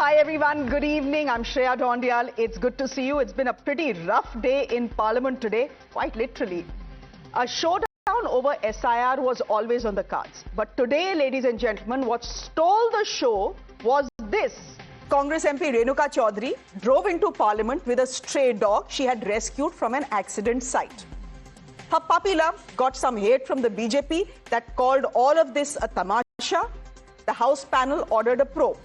Hi everyone, good evening. I'm Shreya Dhondial. It's good to see you. It's been a pretty rough day in Parliament today, quite literally. A showdown over SIR was always on the cards. But today, ladies and gentlemen, what stole the show was this. Congress MP Renuka Chaudhary drove into Parliament with a stray dog she had rescued from an accident site. Her puppy love got some hate from the BJP that called all of this a tamasha. The House panel ordered a probe.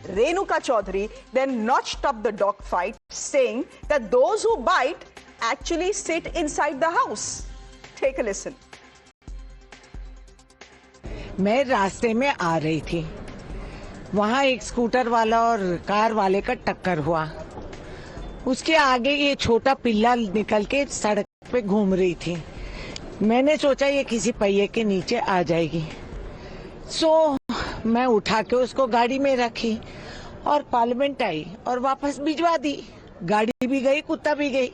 Renuka Chaudhary then notched up the dog fight, saying that those who bite actually sit inside the house. Take a listen. मैं रास्ते में आ रही थी, वहाँ एक scooter वाला और car वाले का टक्कर हुआ। उसके आगे ये छोटा पिल्ला निकल के सड़क पे घूम रही थी। मैंने सोचा ये किसी पहिए के नीचे आ जाएगी, मैं उठा के उसको गाड़ी में रखी और पार्लियामेंट आई और वापस भिजवा दी। गाड़ी भी गई, कुत्ता भी गई।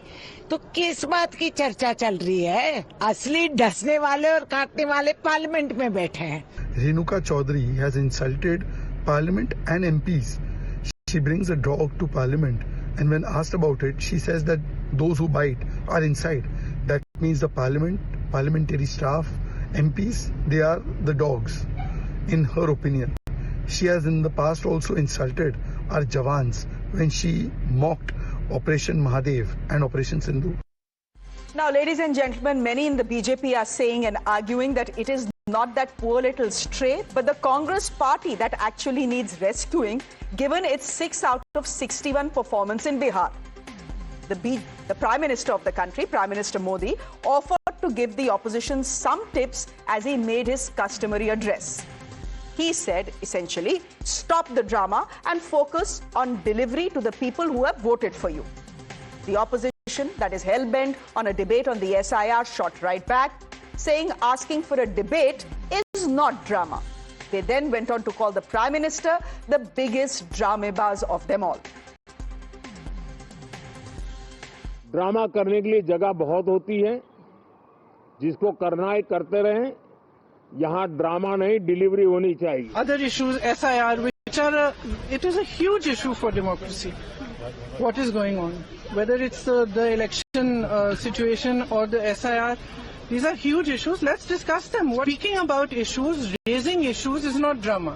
तो किस बात की चर्चा चल रही है? असली डसने वाले और काटने वाले पार्लियामेंट में बैठे हैं। Renuka Chaudhary has insulted Parliament and MPs. She brings a dog to Parliament, and when asked about it, she says that those who bite are inside. That means the parliamentary staff, MPs, they are the dogs, in her opinion. She has in the past also insulted our Jawans when she mocked Operation Mahadev and Operation Sindhu. Now, ladies and gentlemen, many in the BJP are saying and arguing that it is not that poor little stray, but the Congress party that actually needs rescuing, given its 6 out of 61 performance in Bihar. The Prime Minister of the country, Prime Minister Modi, offered to give the opposition some tips as he made his customary address. He said, essentially, stop the drama and focus on delivery to the people who have voted for you. The opposition that is hell-bent on a debate on the SIR shot right back, saying asking for a debate is not drama. They then went on to call the Prime Minister the biggest dramebaz of them all. Drama करने के लिए जगह बहुत होती है, जिसको करना है करते रहें। यहाँ ड्रामा नहीं, डिलीवरी होनी चाहिए। Other issues, SIR, which are it is a huge issue for democracy. What is going on? Whether it's the election situation or the SIR, these are huge issues. Let's discuss them. Speaking about issues, raising issues is not drama.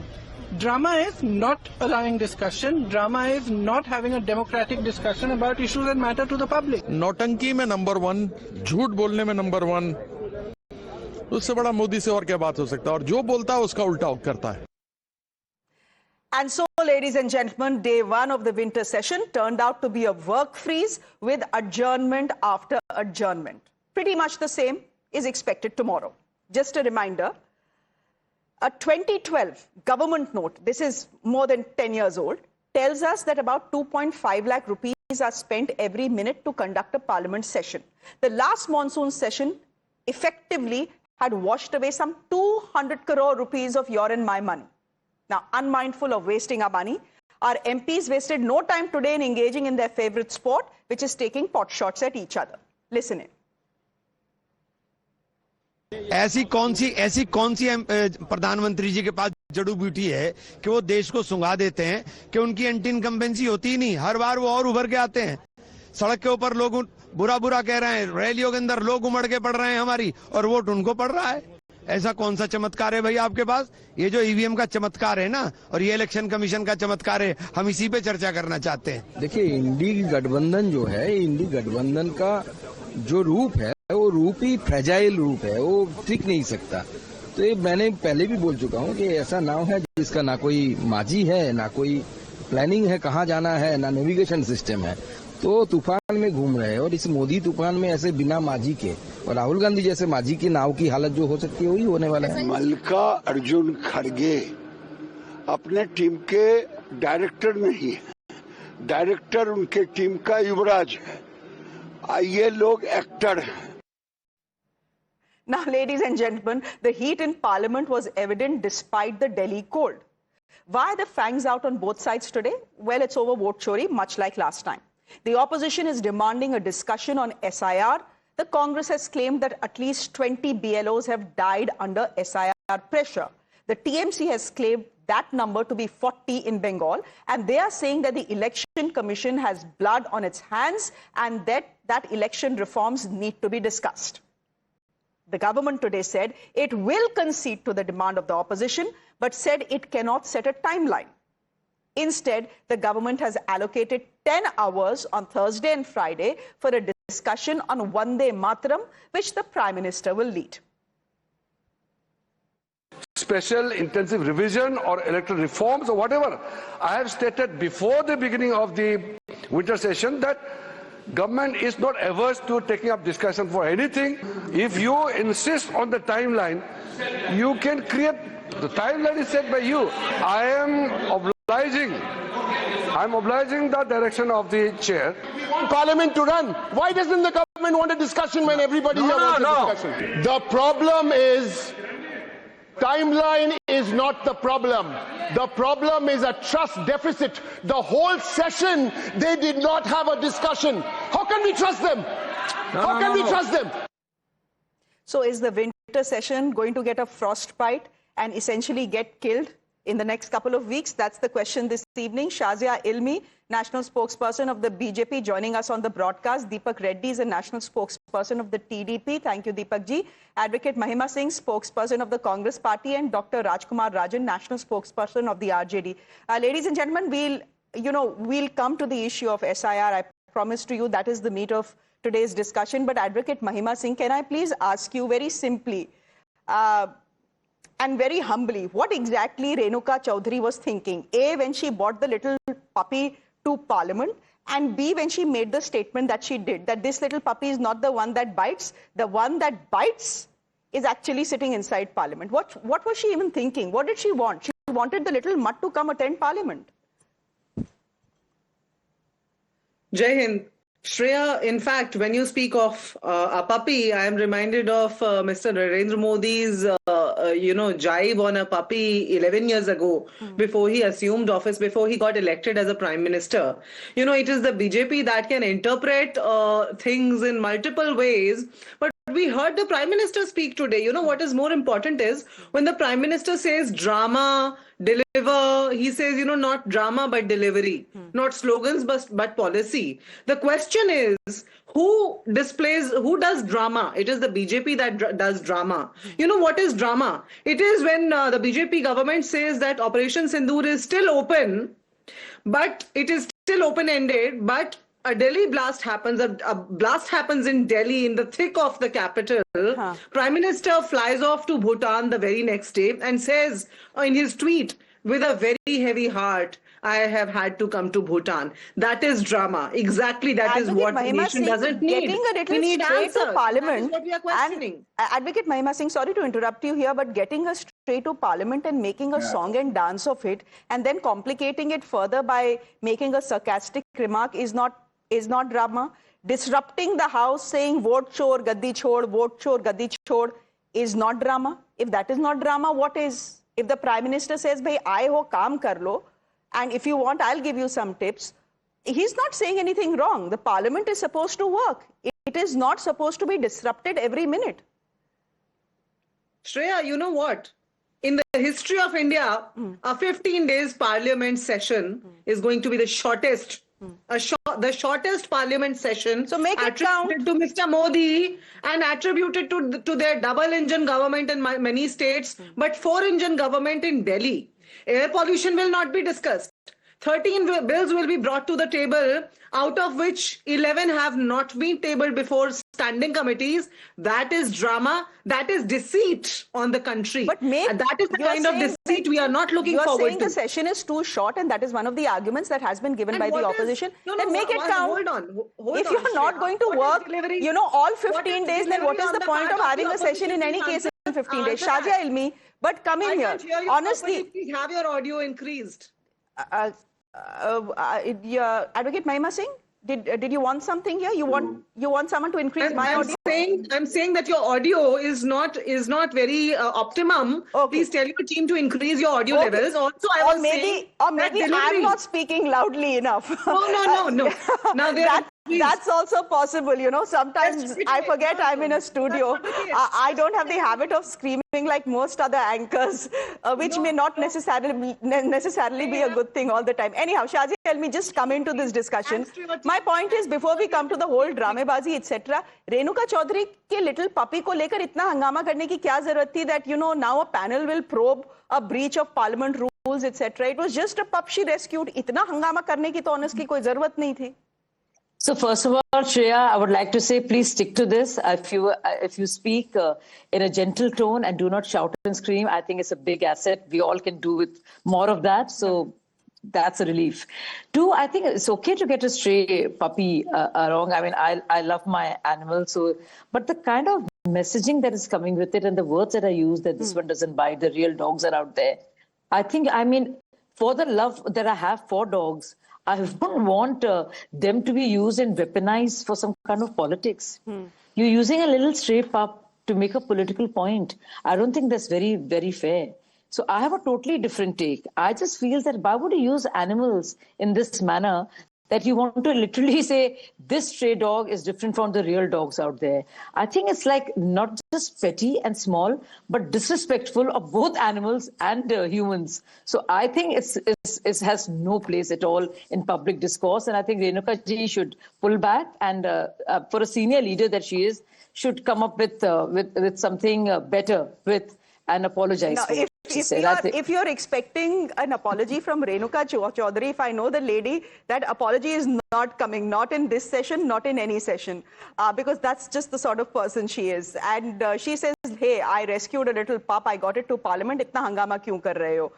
Drama is not allowing discussion. Drama is not having a democratic discussion about issues that matter to the public. नौटंकी में number 1, झूठ बोलने में number 1, उससे बड़ा मोदी से और क्या बात हो सकता है? और जो बोलता है उसका उल्टा करता है। And so, ladies and gentlemen, day 1 of the winter session turned out to be a work freeze with adjournment after adjournment. Pretty much the same is expected tomorrow. Just a reminder, a 2012 government note, this is more than 10 years old, tells us that about 2.5 lakh rupees are spent every minute to conduct a parliament session. The last monsoon session effectively had washed away some 200 crore rupees of your and my money. Now, unmindful of wasting our money, our MPs wasted no time today in engaging in their favorite sport, which is taking pot shots at each other. Listen in. ऐसी कौन सी प्रधानमंत्री जी के पास जड़ी बूटी है कि वो देश को सुंगा देते हैं कि उनकी एंटी इनकम्बेंसी होती ही नहीं। हर बार वो और उभर के आते हैं। सड़क के ऊपर लोग बुरा कह रहे हैं, रैलियों के अंदर लोग उमड़ के पड़ रहे हैं हमारी, और वोट उनको पड़ रहा है। ऐसा कौन सा चमत्कार है भाई आपके पास? ये जो ईवीएम का चमत्कार है ना, और ये इलेक्शन कमीशन का चमत्कार है, हम इसी पे चर्चा करना चाहते हैं। देखिए, इंडी गठबंधन जो है, इंडी गठबंधन का जो रूप है, वो रूप ही फ्रेजाइल रूप है, वो टिक नहीं सकता। तो ये मैंने पहले भी बोल चुका हूँ कि ऐसा नाव है जिसका ना कोई माजी है, ना कोई प्लानिंग है कहाँ जाना है, ना नेविगेशन सिस्टम है। तो तूफान में घूम रहे हैं, और इस मोदी तूफान में ऐसे बिना माजी के और राहुल गांधी जैसे माजी की नाव की हालत जो हो सकती है वही होने वाला है। मल्लिकार्जुन खड़गे अपने टीम के डायरेक्टर नहीं है, डायरेक्टर उनके टीम का युवराज है, ये लोग एक्टर हैं। Now, ladies and gentlemen, the heat in Parliament was evident despite the Delhi cold. Why the fangs out on both sides today? Well, it's over vote chori, much like last time. The opposition is demanding a discussion on SIR. The Congress has claimed that at least 20 BLOs have died under SIR pressure. The TMC has claimed that number to be 40 in Bengal. And they are saying that the Election Commission has blood on its hands and that election reforms need to be discussed. The government today said it will concede to the demand of the opposition, but said it cannot set a timeline. Instead, the government has allocated 10 hours on Thursday and Friday for a discussion on Vande Mataram, which the Prime Minister will lead. Special intensive revision or electoral reforms or whatever. I have stated before the beginning of the winter session that government is not averse to taking up discussion for anything. If you insist on the timeline, you can create, the timeline is set by you. I am obliging the direction of the chair. We want Parliament to run. Why doesn't the government want a discussion when everybody here wants a discussion? The problem is, timeline is not the problem. The problem is a trust deficit. The whole session, they did not have a discussion. How can we trust them? How can we trust them? So is the winter session going to get a frostbite and essentially get killed in the next couple of weeks? That's the question this evening. Shazia Ilmi, national spokesperson of the BJP, joining us on the broadcast. Deepak Reddy is a national spokesperson of the TDP. Thank you, Deepak ji. Advocate Mahima Singh, spokesperson of the Congress Party, and Dr. Rajkumar Rajan, national spokesperson of the RJD. Ladies and gentlemen, we'll come to the issue of SIR. I promise to you that is the meat of today's discussion. But Advocate Mahima Singh, can I please ask you very simply and very humbly, what exactly Renuka Chaudhary was thinking? A, when she brought the little puppy to Parliament, and B, when she made the statement that she did, that this little puppy is not the one that bites, the one that bites is actually sitting inside Parliament. What was she even thinking? What did she want? She wanted the little mutt to come attend Parliament. Jai Hind. Shreya, in fact, when you speak of a puppy, I am reminded of Mr. Narendra Modi's, jibe on a puppy 11 years ago, before he assumed office, before he got elected as a prime minister. It is the BJP that can interpret things in multiple ways. But we heard the prime minister speak today. What is more important is when the prime minister says drama, deliver, he says, not drama but delivery, not slogans but policy. The question is, who does drama? It is the BJP that does drama. What is drama? It is when the BJP government says that Operation Sindoor is still open, but it is still open-ended, but a Delhi blast happens, a blast happens in Delhi in the thick of the capital. Prime Minister flies off to Bhutan the very next day and says in his tweet, with a very heavy heart, I have had to come to Bhutan. That is drama. Exactly, that is what the nation doesn't need. Getting a little straight to Parliament. That is what we are questioning. Advocate Mahima Singh, sorry to interrupt you here, but getting her straight to Parliament and making a song and dance of it, and then complicating it further by making a sarcastic remark is not drama. Disrupting the House, saying vote chor, gaddi chhod is not drama. If that is not drama, what is? If the Prime Minister says, bhai, aaye ho, kaam kar lo, and if you want, I'll give you some tips, he's not saying anything wrong. The Parliament is supposed to work. It is not supposed to be disrupted every minute. Shreya, you know what? In the history of India, a 15 days Parliament session is going to be the shortest. The shortest Parliament session, so make it count, to Mr. Modi and attributed to their double-engine government in many states, but four-engine government in Delhi. Air pollution will not be discussed. 13 bills will be brought to the table, out of which 11 have not been tabled before standing committees. That is drama. That is deceit on the country. But that is the kind of deceit we are not looking forward to. You are saying the session is too short, and that is one of the arguments that has been given by the opposition. Then make it count. Hold on. If you are not going to work, all 15 days, then what is the point of having a session in any case in 15 days? Shazia Ilmi, but come in here. Honestly, please have your audio increased. Advocate Mahima Singh, did you want something here? You want someone to increase my audio? I'm saying that your audio is not very optimum. Okay. Please tell your team to increase your audio levels. Also, maybe I'm not speaking loudly enough. No. Now That's also possible, you know. Sometimes I forget I'm in a studio. I don't have the habit of screaming like most other anchors, which may not necessarily be a good thing all the time. Anyhow, Shazi, tell me, just come into this discussion. My point is, before we come to the whole dramabazi, etc., Renuka Chaudhary के little puppy को लेकर इतना हंगामा करने की क्या जरूरत थी that, you know, now a panel will probe a breach of parliament rules, etc. It was just a pup she rescued. इतना हंगामा करने की तो honestly कोई जरूरत नहीं थी. So first of all, Shreya, I would like to say, please stick to this. If you speak in a gentle tone and do not shout and scream, I think it's a big asset. We all can do with more of that. So that's a relief. Two, I think it's okay to get a stray puppy along. I mean, I love my animals. So, but the kind of messaging that is coming with it and the words that I use, that this one doesn't bite, the real dogs are out there. I mean, for the love that I have for dogs, I don't want them to be used and weaponized for some kind of politics. You're using a little stray pup to make a political point. I don't think that's very, very fair. So I have a totally different take. I just feel that why would you use animals in this manner that you want to literally say this stray dog is different from the real dogs out there? I think it's like not just petty and small, but disrespectful of both animals and humans. So I think it has no place at all in public discourse. And I think Renuka ji should pull back and for a senior leader that she is, should come up with something better and apologize. Now, if you're expecting an apology from Renuka Chaudhary, if I know the lady, that apology is not coming, not in this session, not in any session, because that's just the sort of person she is. And she says, hey, I rescued a little pup, I got it to parliament, itna hangama kyun kar rahe ho?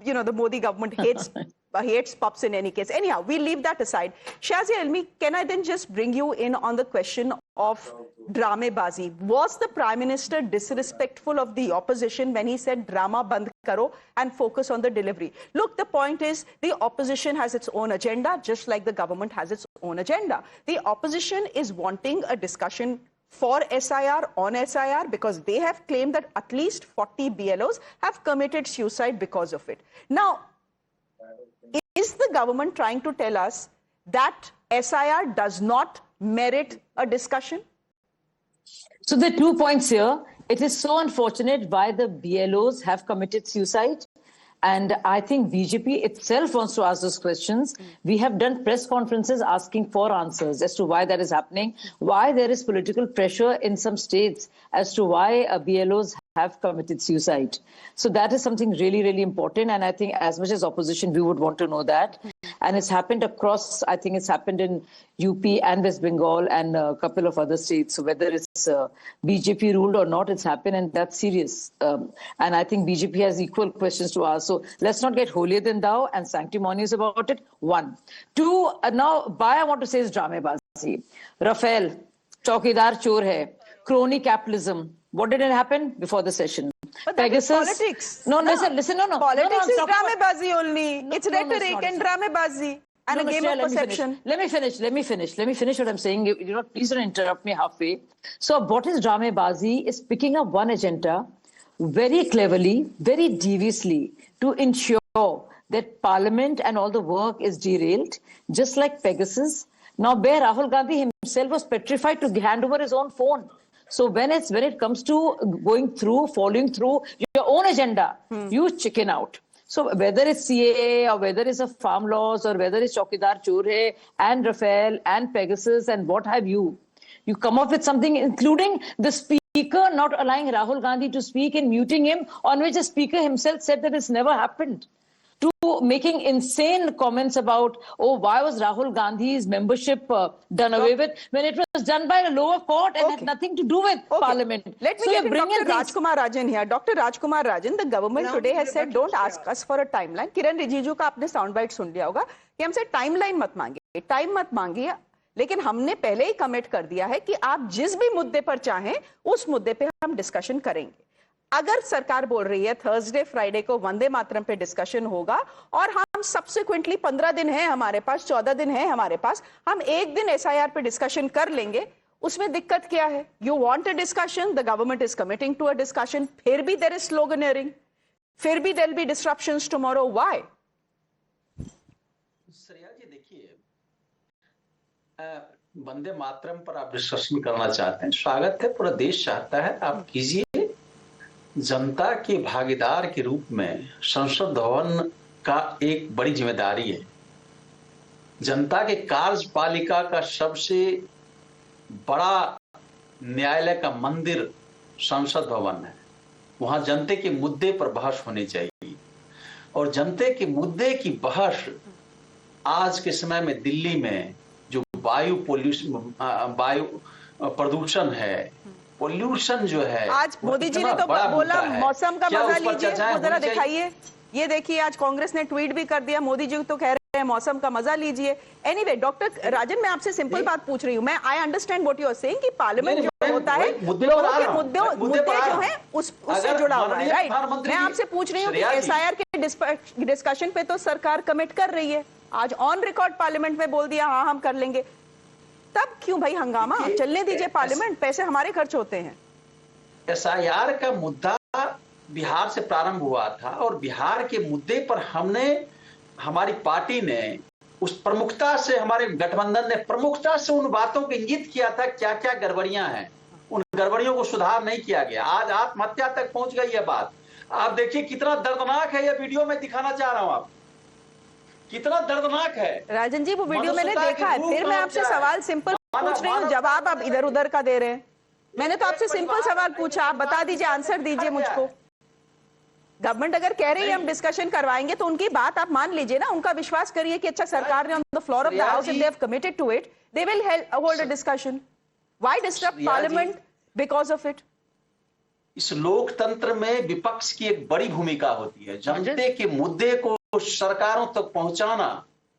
You know, the Modi government hates pups in any case. Anyhow, we leave that aside. Shazia Ilmi, can I then just bring you in on the question of Dramebazi? Was the Prime Minister disrespectful of the opposition when he said drama band karo and focus on the delivery? Look, the point is the opposition has its own agenda, just like the government has its own agenda. The opposition is wanting a discussion for SIR, on SIR, because they have claimed that at least 40 BLOs have committed suicide because of it. Now, is the government trying to tell us that SIR does not merit a discussion? So there are 2 points here. It is so unfortunate why the BLOs have committed suicide. And I think BJP itself wants to ask those questions. We have done press conferences asking for answers as to why that is happening, why there is political pressure in some states as to why BLOs have committed suicide. So that is something really, really important. And I think as much as opposition, we would want to know that. And it's happened across, I think it's happened in UP and West Bengal and a couple of other states. So whether it's BJP ruled or not, it's happened, and that's serious. And I think BJP has equal questions to ask. So let's not get holier than thou and sanctimonious about it. 1. 2, now why I want to say is dramabazi. Rafael, Chaukidar chor hai, crony capitalism. What did it happen before the session? But Pegasus. That is politics. No, listen, no. Politics is dramabazi only. It's rhetoric and dramabazi. And a game of perception. Let me finish what I'm saying. Please don't interrupt me halfway. So what is dramabazi is picking up one agenda very cleverly, very deviously to ensure that Parliament and all the work is derailed, just like Pegasus. Now, where Rahul Gandhi himself was petrified to hand over his own phone. So when it comes to following through your own agenda, you chicken out. So whether it's CAA or whether it's a farm laws or whether it's Chaukidar Chor Hai and Rafael and Pegasus and what have you, you come up with something including the speaker not allowing Rahul Gandhi to speak and muting him, on which the speaker himself said that it's never happened. To making insane comments about, why was Rahul Gandhi's membership done away with when it was done by a lower court and had nothing to do with Parliament. Let me get Dr. Rajkumar Rajan here. Dr. Rajkumar Rajan, the government today has said, don't ask us for a timeline. Kiran Rijiju का आपने sound bite सुन लिया होगा कि हमसे timeline मत मांगिए, time मत मांगिए, लेकिन हमने पहले ही commit कर दिया है कि आप जिस भी मुद्दे पर चाहें उस मुद्दे पे हम discussion करेंगे. अगर सरकार बोल रही है थर्सडे फ्राइडे को वंदे मातरम पे डिस्कशन होगा और हम सब्सिक्वेंटली 15 दिन है हमारे पास, 14 दिन है हमारे पास, हम एक दिन एसआईआर पे डिस्कशन कर लेंगे, उसमें दिक्कत क्या है? You want a discussion, the government is committing to a discussion, फिर भी देयर इज स्लोगनियरिंग, फिर भी there will be disruptions tomorrow. Why? Shreya ji देखिए, वंदे मातरम पर आप डिस्कशन करना चाहते हैं, स्वागत है, पूरा देश चाहता है, आप कीजिए। जनता के भागीदार के रूप में संसद भवन का एक बड़ी जिम्मेदारी है। जनता के कार्यपालिका का सबसे बड़ा न्यायालय का मंदिर संसद भवन है। वहां जनता के मुद्दे पर बहस होनी चाहिए, और जनता के मुद्दे की बहस आज के समय में दिल्ली में जो वायु प्रदूषण है, पोल्यूशन जो है, आज मोदी जी ने तो बोला मौसम का मजा लीजिए, वो जरा दिखाइए। ये देखिए, आज कांग्रेस ने ट्वीट भी कर दिया, मोदी जी तो कह रहे हैं मौसम का मजा लीजिए। एनीवे, डॉक्टर राजन, मैं आपसे सिंपल बात पूछ रही हूँ। मैं I understand what you are saying कि पार्लियामेंट जो होता है मुद्दे जो है उससे जुड़ा हुआ है, राइट? मैं आपसे पूछ रही हूँ कि एसआईआर के डिस्कशन पे तो सरकार कमिट कर रही है, आज ऑन रिकॉर्ड पार्लियामेंट में बोल दिया हाँ हम कर लेंगे, तब क्यों भाई हंगामा? चलने दीजिए पार्लियामेंट, पैसे हमारे खर्च होते हैं। एसआईआर का मुद्दा बिहार से प्रारंभ हुआ था, और बिहार के मुद्दे पर हमारी पार्टी ने उस प्रमुखता से, हमारे गठबंधन ने प्रमुखता से उन बातों को इंगित किया था क्या क्या गड़बड़ियां हैं। उन गड़बड़ियों को सुधार नहीं किया गया, आज आत्महत्या तक पहुंच गई है बात। आप देखिए कितना दर्दनाक है, यह वीडियो में दिखाना चाह रहा हूं, आप कितना दर्दनाक है। राजन जी, वो वीडियो मैंने देखा है, फिर मैं आपसे सवाल सिंपल पूछ रही हूँ, जवाब आप इधर उधर का दे रहे हैं। मैंने तो आपसे सिंपल सवाल पूछा, आप बता दीजिए, आंसर दीजिए मुझको। गवर्नमेंट अगर कह रही है हम डिस्कशन करवाएंगे, तो उनकी बात आप मान लीजिए ना, उनका विश्वास करिए कि अच्छा सरकार ने on the floor of the house, if they have committed to it, they will hold a discussion. Why disturb parliament because of it? इस लोकतंत्र में विपक्ष की एक बड़ी भूमिका होती है, जनता के मुद्दे को सरकारों तक पहुंचाना,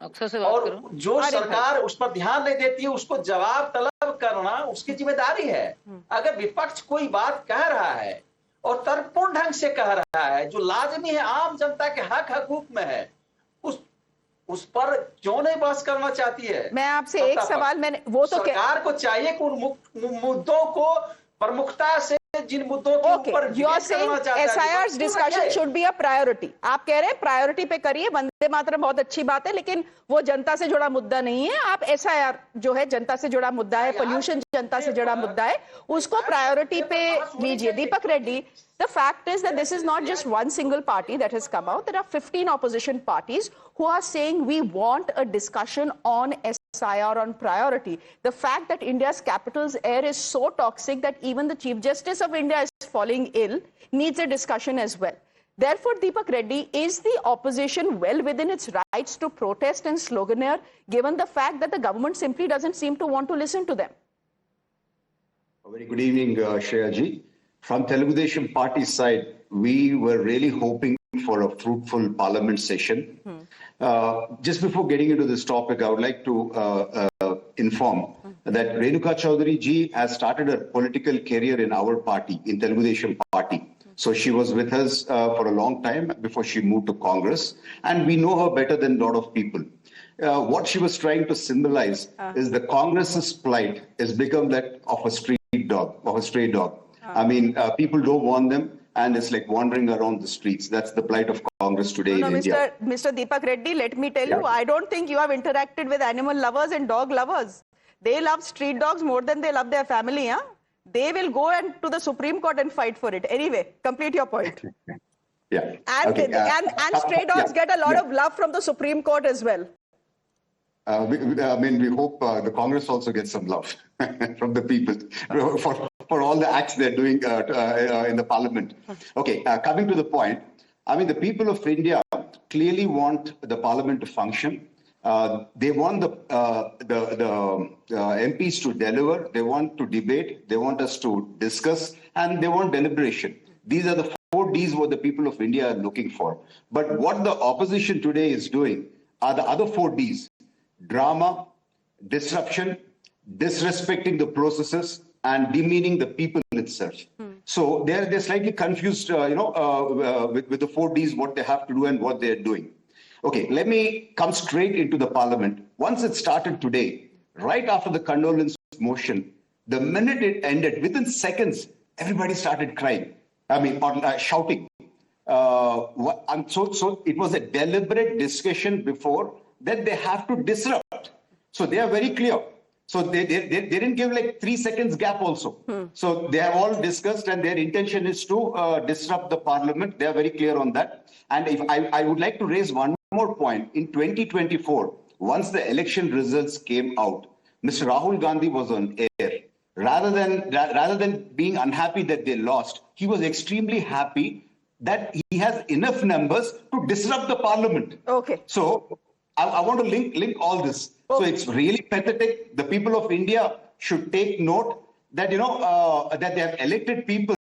और जो सरकार उस पर ध्यान नहीं देती है उसको जवाब तलब करना उसकी जिम्मेदारी है। अगर विपक्ष कोई बात कह रहा है और तर्कपूर्ण ढंग से कह रहा है, जो लाजमी है, आम जनता के हक हकूक में है, उस पर क्यों नहीं बहस करना चाहती है? मैं आपसे एक सवाल, मैंने वो तो सरकार को चाहिए कि उन मुद्दों को प्रमुखता से, जिन मुद्दों के ऊपर SIR discussion should be a priority, आप कह रहे हैं प्रायोरिटी पे करिए, वंदे मातरम बहुत अच्छी बात है, लेकिन वो जनता से जुड़ा मुद्दा नहीं है। आप एसआईआर जो है जनता से जुड़ा मुद्दा है, पोल्यूशन जनता से जुड़ा मुद्दा है, उसको प्रायोरिटी पे लीजिए। दीपक Reddy, the fact is that this is not just one single party that has come out. There are 15 opposition parties who are saying we want a discussion on SIR on priority. The fact that India's capital's air is so toxic that even the Chief Justice of India is falling ill needs a discussion as well. Therefore, Deepak Reddy, is the opposition well within its rights to protest and sloganeer, given the fact that the government simply doesn't seem to want to listen to them? A very good evening, Shreya ji. From Telugu Desam Party side, we were really hoping for a fruitful parliament session. Just before getting into this topic, I would like to inform that Renuka Chaudhary ji has started her political career in our party, in Telugu Desam Party. So she was with us for a long time before she moved to Congress, and we know her better than a lot of people. What she was trying to symbolize is the Congress's plight has become that of a street dog, of a stray dog. I mean, people don't want them, and it's like wandering around the streets. That's the plight of Congress today in India. Mr. Deepak Reddy, let me tell you, I don't think you have interacted with animal lovers and dog lovers. They love street dogs more than they love their family, huh? They will go to the Supreme Court and fight for it. Anyway, complete your point. Yeah. And, okay. and stray dogs get a lot of love from the Supreme Court as well. I mean, we hope the Congress also gets some love from the people for all the acts they're doing in the parliament. Okay, coming to the point, I mean, the people of India clearly want the parliament to function. They want the MPs to deliver. They want to debate. They want us to discuss, and they want deliberation. These are the 4 Ds what the people of India are looking for. But what the opposition today is doing are the other 4 Ds: drama, disruption, disrespecting the processes, and demeaning the people itself. So they're slightly confused, with the 4 Ds, what they have to do and what they're doing. Okay, let me come straight into the parliament. Once it started today, right after the condolence motion, the minute it ended, within seconds, everybody started crying. I mean, or shouting. So it was a deliberate discussion before that they have to disrupt. So they are very clear. So they didn't give like 3 seconds gap also. So they have all discussed, and their intention is to disrupt the parliament. They are very clear on that. And if I would like to raise one more point. In 2024, once the election results came out, Mr. Rahul Gandhi was on air. Rather than being unhappy that they lost, he was extremely happy that he has enough numbers to disrupt the parliament. Okay. So I want to link all this. Okay. So it's really pathetic. The people of India should take note that, that they have elected people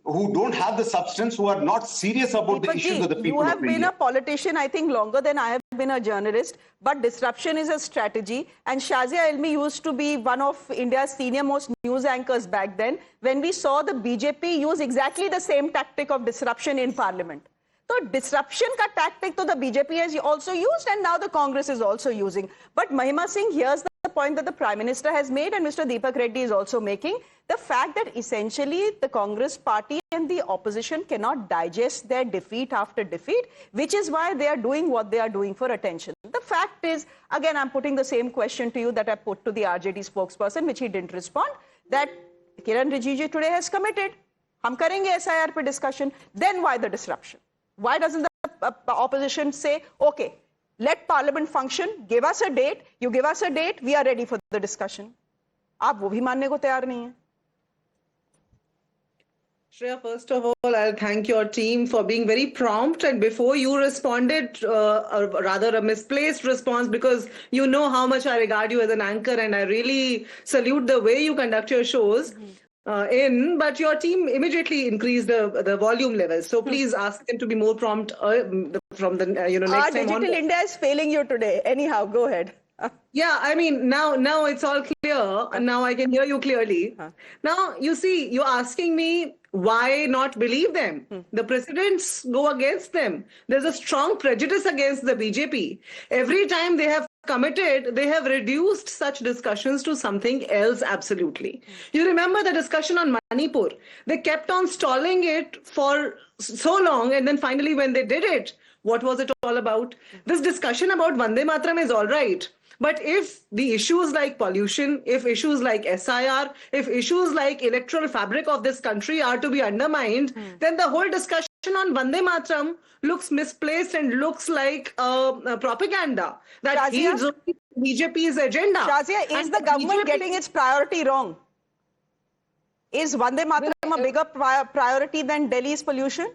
who don't have the substance, who are not serious about the issues of the people of India. You have been a politician, I think, longer than I have been a journalist, but disruption is a strategy. And Shazia Ilmi used to be one of India's senior most news anchors back then, when we saw the BJP use exactly the same tactic of disruption in parliament. So disruption ka tactic to the BJP has also used, and now the Congress is also using. But Mahima Singh, here's the point that the Prime Minister has made, and Mr. Deepak Reddy is also making. The fact that essentially the Congress party and the opposition cannot digest their defeat after defeat, which is why they are doing what they are doing for attention. The fact is, again, I'm putting the same question to you that I put to the RJD spokesperson, which he didn't respond, that Kiran Rijiju today has committed. Hum karenge SIR per discussion. Then why the disruption? Why doesn't the opposition say, okay, let parliament function, give us a date, you give us a date, we are ready for the discussion. आप वो भी मानने को तैयार नहीं हैं. Shreya, first of all, I'll thank your team for being very prompt. And before you responded, or rather a misplaced response, because you know how much I regard you as an anchor, and I really salute the way you conduct your shows. But your team immediately increased the volume levels. So please ask them to be more prompt from the next Our time. Digital India is failing you today. Anyhow, go ahead. Yeah, I mean, now it's all clear, and now I can hear you clearly. Now, you see, you're asking me why not believe them? The precedents go against them. There's a strong prejudice against the BJP. Every time they have committed, they have reduced such discussions to something else absolutely. You remember the discussion on Manipur. They kept on stalling it for so long, and then finally when they did it, what was it all about? This discussion about Vande Mataram is all right. But if the issues like pollution, if issues like SIR, if issues like electoral fabric of this country are to be undermined, then the whole discussion on Vande Mataram looks misplaced and looks like propaganda that Shazia? heeds only BJP's agenda. Shazia, is the government getting its priority wrong? Is Vande Mataram a bigger priority than Delhi's pollution?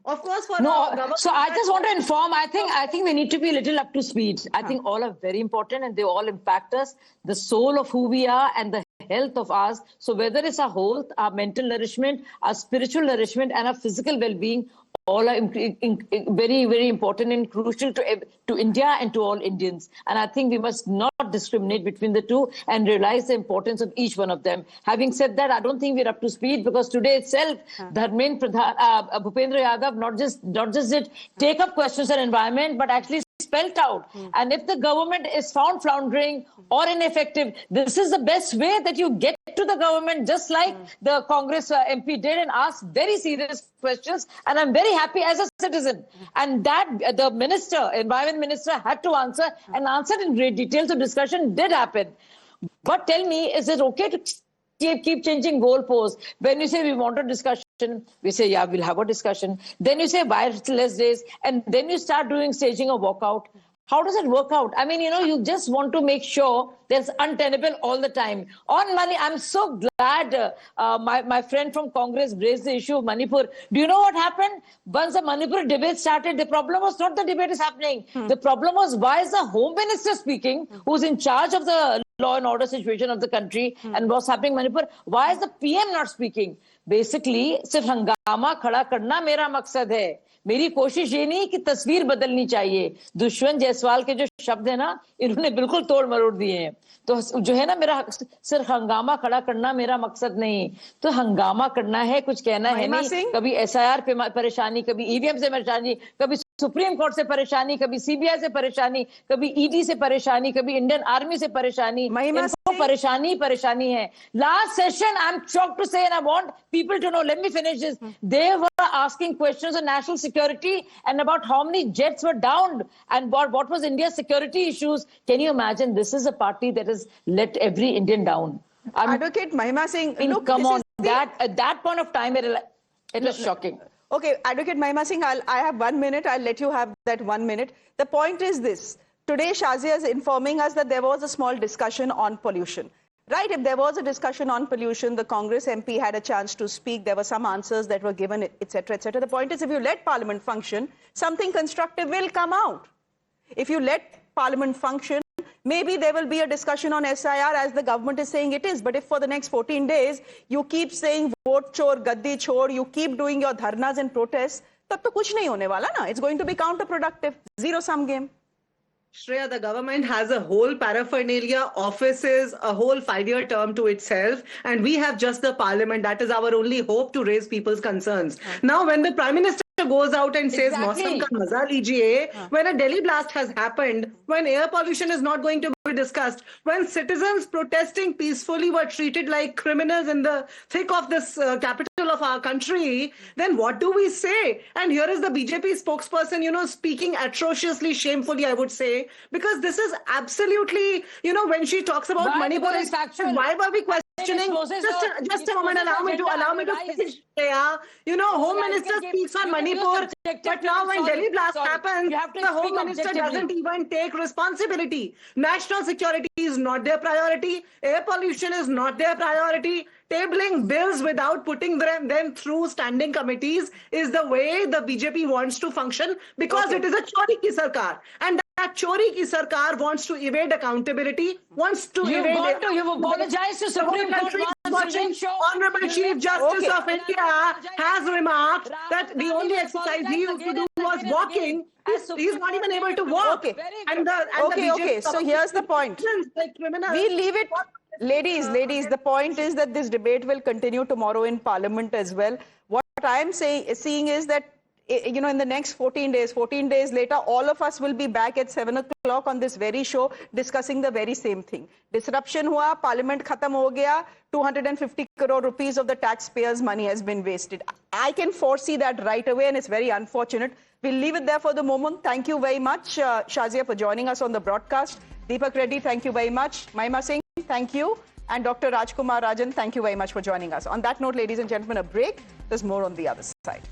Of course, for no. So I just want to inform. I think we need to be a little up to speed. I think all are very important, and they all impact us, the soul of who we are, and the health of ours. So whether it's our health, our mental nourishment, our spiritual nourishment, and our physical well-being, all are very, very important and crucial to India and to all Indians. And I think we must not discriminate between the two and realize the importance of each one of them. Having said that, I don't think we're up to speed, because today itself, Dharmendra Pradhan, Bhupendra Yadav not just did take up questions on environment, but actually spelt out. And if the government is found floundering or ineffective, this is the best way that you get to the government, just like the Congress MP did, and asked very serious questions. And I'm very happy as a citizen. And that the minister, environment minister, had to answer, and answered in great detail. So discussion did happen. But tell me, is it okay to keep changing goalposts? When you say we want a discussion, we say, yeah, we'll have a discussion. Then you say, why less days? And then you start doing staging a walkout. How does it work out? I mean, you just want to make sure there's untenable all the time. On money, I'm so glad my friend from Congress raised the issue of Manipur. Do you know what happened? Once the Manipur debate started, the problem was not the debate is happening. The problem was, why is the Home Minister speaking, who's in charge of the law and order situation of the country and what's happening in Manipur? Why is the PM not speaking? Basically, सिर्फ हंगामा खड़ा करना मेरा मकसद है. मेरी कोशिश ये नहीं कि तस्वीर बदलनी चाहिए. दुष्यंत जायसवाल के जो शब्द है ना, इन्होंने बिल्कुल तोड़ मरोड़ दिए हैं. तो जो है ना, मेरा सिर्फ हंगामा खड़ा करना मेरा मकसद नहीं. तो हंगामा करना है, कुछ कहना है नहीं. कभी SIR पे परेशानी, कभी EVM से परेशानी, कभी सुप्रीम कोर्ट से परेशानी, कभी CBI से परेशानी, कभी ED से परेशानी, कभी इंडियन आर्मी से परेशानी. इनको परेशानी है. Last session, I'm shocked to say, and I want people to know, let me finish this. They were asking questions on national security. security and about how many jets were downed and what was India's security issues. Can you imagine? This is a party that has let every Indian down. Advocate Mahima Singh, look, come on, at that point of time, it was shocking. Okay, Advocate Mahima Singh, I have 1 minute. I'll let you have that 1 minute. The point is this. Today, Shazia is informing us that there was a small discussion on pollution. Right, if there was a discussion on pollution, the Congress MP had a chance to speak. There were some answers that were given, etc., etc. The point is, if you let Parliament function, something constructive will come out. If you let Parliament function, maybe there will be a discussion on SIR as the government is saying it is. But if for the next 14 days, you keep saying vote chor, gaddi chor, you keep doing your dharnas and protests, tab to kuch nahi hone wala na. It's going to be counterproductive. Zero-sum game. Shreya, the government has a whole paraphernalia, offices, a whole 5-year term to itself, and we have just the parliament. That is our only hope to raise people's concerns. Now, when the Prime Minister goes out and says, "Mausam ka maza lijiye," when a Delhi blast has happened, when air pollution is not going to be discussed, when citizens protesting peacefully were treated like criminals in the thick of this capital of our country, then what do we say? And here is the BJP spokesperson, speaking atrociously, shamefully, I would say, because this is absolutely, when she talks about Manipur, why were we questioning? Just a moment, allow me to finish. Home Minister speaks on Manipur, but now when Delhi blast happens, the Home Minister doesn't even take responsibility. National security is not their priority. Air pollution is not their priority. Tabling bills without putting them through standing committees is the way the BJP wants to function, because it is a chori ki sarkar. And that chori ki sarkar wants to evade accountability, wants to evade... You've apologized to Supreme Court. Honorable Chief Justice of India has remarked that the only exercise he used to do was walking. He's not even able to walk. Okay. So here's the point. We leave it... Ladies, the point is that this debate will continue tomorrow in Parliament as well. What I am seeing is that, in the next 14 days later, all of us will be back at 7 o'clock on this very show discussing the very same thing. Disruption hua, Parliament khatam ho gaya, 250 crore rupees of the taxpayers' money has been wasted. I can foresee that right away, and it's very unfortunate. We'll leave it there for the moment. Thank you very much, Shazia, for joining us on the broadcast. Deepak Reddy, thank you very much. Mahima Singh, thank you. And Dr. Rajkumar Rajan, thank you very much for joining us. On that note, ladies and gentlemen, a break. There's more on the other side.